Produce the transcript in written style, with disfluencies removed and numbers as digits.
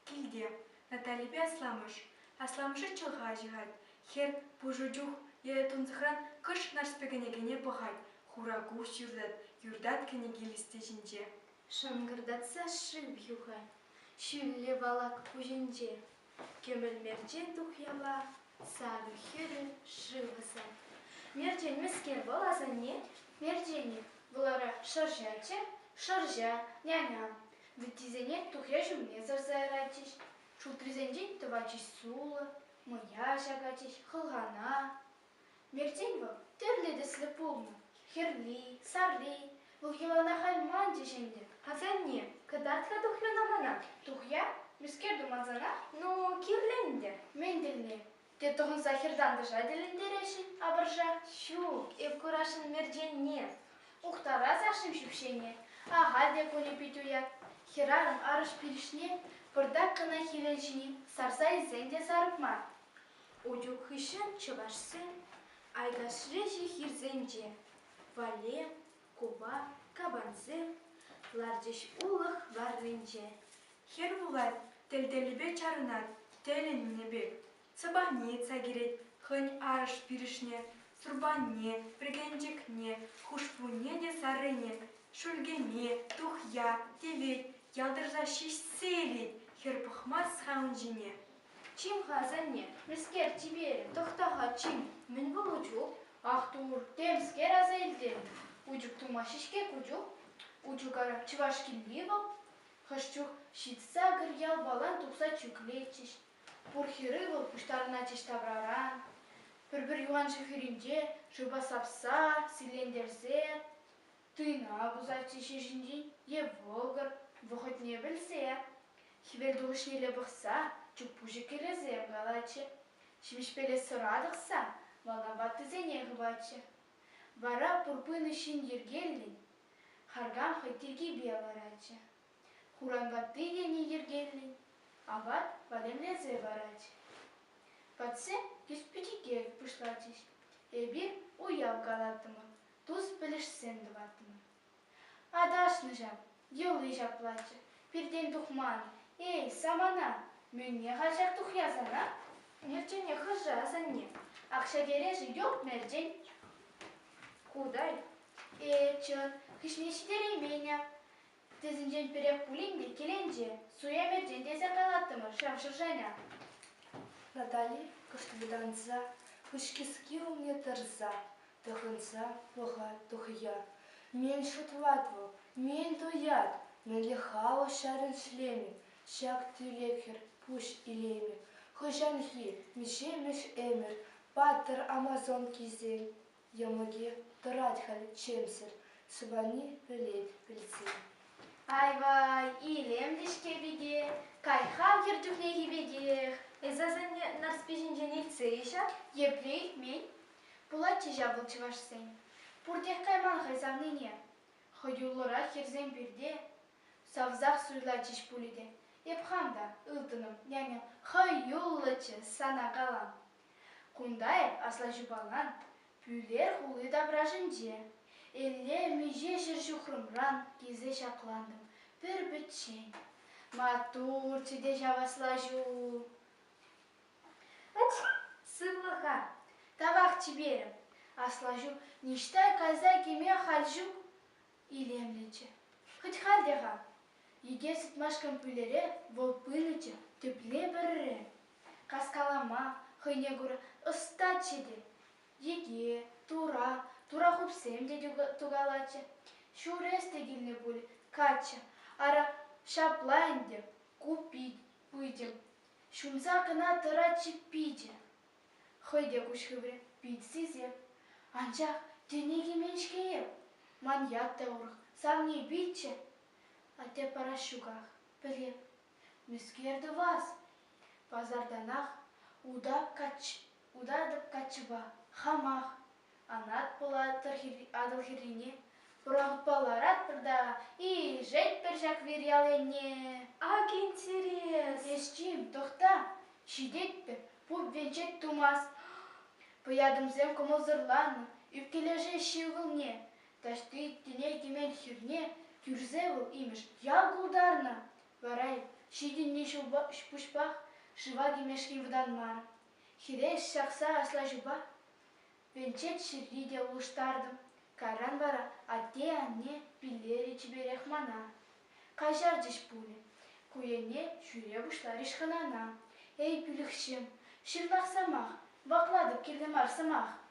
Килде, Наталипе Асламышы чылға жығад. Хер пужуджух тунзықран кыш нарспегенегене пахать. Хура гуш юрдат кенегелісті жінже. Шангырдатса шып юхай, шүлле балак пужинже. Көміл мерчен тухяла, сары хері шывысан. Мерчен міскер боласын не? Мерчені бұлара шыржачы, шыржа, няня. Вітізене тухя жүмне зарзайратиш. Шултризенжен тывачиш сулы, мыя жагатиш, хылғана. Мерчен бұл түрлі пулны. Херли, сарли, бұл елана хайман дешенде. Хазан не, кадатка тухлена мана. Тухя, міскер думазана? Ну, кирленде. Мендельне. Те тұғын сахирдан дыжа деліндерешін, абыржа. Щук, евкурашын мерден не. Ухтара зашым шүпшене. Ага де көне петуяк. Херарым арыш пиришне, пырдак кына хиленшіне, сарса изенде сарыпма. Уджук хышын чывашсын, айгашрежі хирзенде. Вале, куба, кабанзы, лардеш улық варрынже. Хер булат, телделібе чарынат, телін бек. Сабане цагерет, хынь арыш пиришне, сурбане, пригенчикне, хушпуне де сарыне, шульгене, тухя, тевет, ялдыржа шишселет, хер пахмас хаунжине. Чим хазанне, міскер тибері, тоқтаға чим, мін бұл уджук, ахтур, темскер аза елдерін. Уджук тумашишке куджук, уджук ара чывашкин был, хышчук шитса гыр ял балан тухса чуклечиш. Пурхиры был пуштарына чештабраран, бір юан жихиринде, жыба сапса, силендерзе, тыйна бузачы шешінден, е волгыр, вұхыт не білсе. Хибел дұғышнелі бұқса, чук пужы келезе галачы. Шимішпеле сұрадықса, вална батты зене ғыбачы. Вара пұрпын үшін ергелін, харгам хайтирги беларачы. Хурангатты ене ергелін, ават валемлезе барачы. Патсе кеспетике пышлатыш. Эбир уяв галатымы, туз білішсен дыватымы. Адашны жап, елы жап плачы, перден тухманы. Эй, самана, мөнне ғажақ тухязана? Мерчене хыжазан не. Ақша кережі yok мерден. Кудай? Чын, хышнешідер еменя. Тезінжен перек пулинде келенже, суя мерден дезе қалаттымы, шамшыр жаңа. Натали кыштыданса, хышкиски умне тырса, тұхынса, бұға тұхия. Мен шутватвы, мен туят, мен лихао шарын шлеме, шак тюлекер, пуш илеме. Хыжанхи, мишемеш эмер, паттыр амазон кизен. Ямыге тұрат халі чемсер, сыбани білет білсен. Айвай, илем дешке беге, кайхам кердюхнеги беге. Эзазан не нарспежинже нельце ешат? Еплей мен, пулатчы жабыл чывашсен. Пуртех кайман хайзавныне. Хойюллыра херзен бирде, савзақ суйлачыш пулиде. Епхамда, ылтыным, няня, хойюллычы сана қалам. Кундай асла жубалан, пүлер хулы dabражынже. Элле меже жыр жухрымран кезе шақландым, бір бітшен. Матур чыде жаваслажу. Сывлыха. Тавақ чиберім. Аслажу, ништай каза кеме халжу. Илемлече. Хоть халдеға. Еге сытмашкан пүлере волпынычы, түпле бірірі. Қаскалама, хыйне гуры ұста чеде. Еге, тура хупсем де тугалачы. Шурес тегіліне болі, качы. Ара шаплайынде, купить пыйдем. Шумза кына тырачы пиде. Хыйде кушхывре, питсизе. Анчақ денеге меншкеем. Маньят та урық, савне битче. Ате парашугах, білем. Мүскерді вас. Базарданақ, удадып качыба, хамақ. Анат бола адыл хирине. Бұрағыт баларат бірдаға, и жет бір жак веряленне. Ак интерес. Ешчим, тоқта, шидетпі, бұл венчет тумас. Пыядымзем комылзырланы, үпкележе шивылне. Ташты тіне кемен хирне, күрзе бұл имеш ялгулдарна. Варай, Шидинне пушпах, жива гимешки вданмар. Хиреш шақса асла жуба. Венчет ширриде улыштардым. Каран вара атте анне пиллери чиберех мана. Кажар диш пуле. Куене жюре бушлар ишханана. Эй пүлікшім, шырлақсамақ, бақладып келдім арсамақ.